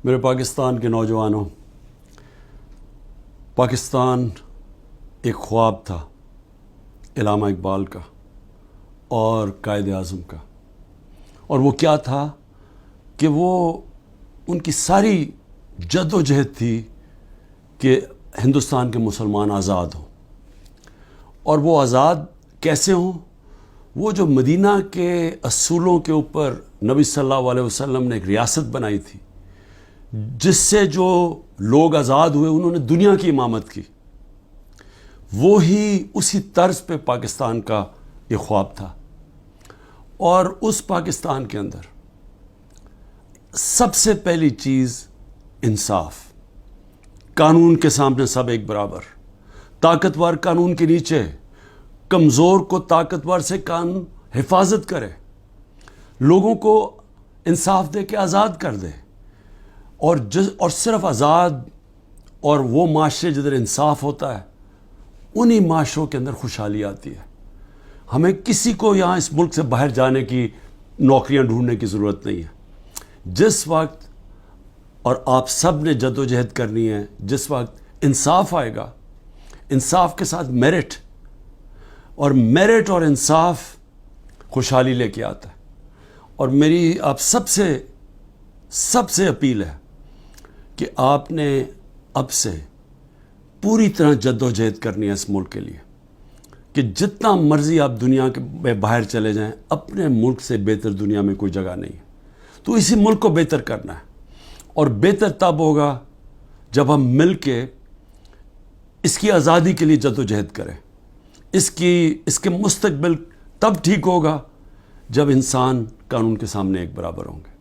میرے پاکستان کے نوجوانوں، پاکستان ایک خواب تھا علامہ اقبال کا اور قائد اعظم کا، اور وہ کیا تھا کہ وہ ان کی ساری جد و جہد تھی کہ ہندوستان کے مسلمان آزاد ہوں، اور وہ آزاد کیسے ہوں؟ وہ جو مدینہ کے اصولوں کے اوپر نبی صلی اللہ علیہ وسلم نے ایک ریاست بنائی تھی، جس سے جو لوگ آزاد ہوئے انہوں نے دنیا کی امامت کی، وہی اسی طرز پہ پاکستان کا یہ خواب تھا۔ اور اس پاکستان کے اندر سب سے پہلی چیز انصاف، قانون کے سامنے سب ایک برابر، طاقتور قانون کے نیچے، کمزور کو طاقتور سے قانون حفاظت کرے، لوگوں کو انصاف دے کے آزاد کر دے، اور صرف آزاد اور وہ معاشرے جدھر انصاف ہوتا ہے انہی معاشروں کے اندر خوشحالی آتی ہے۔ ہمیں کسی کو یہاں اس ملک سے باہر جانے کی نوکریاں ڈھونڈنے کی ضرورت نہیں ہے۔ جس وقت، اور آپ سب نے جد و جہد کرنی ہے، جس وقت انصاف آئے گا، انصاف کے ساتھ میرٹ، اور میرٹ اور انصاف خوشحالی لے کے آتا ہے۔ اور میری آپ سب سے اپیل ہے کہ آپ نے اب سے پوری طرح جد و جہد کرنی ہے اس ملک کے لیے، کہ جتنا مرضی آپ دنیا کے باہر چلے جائیں، اپنے ملک سے بہتر دنیا میں کوئی جگہ نہیں ہے۔ تو اسی ملک کو بہتر کرنا ہے، اور بہتر تب ہوگا جب ہم مل کے اس کی آزادی کے لیے جد و جہد کریں۔ اس کے مستقبل تب ٹھیک ہوگا جب انسان قانون کے سامنے ایک برابر ہوں گے۔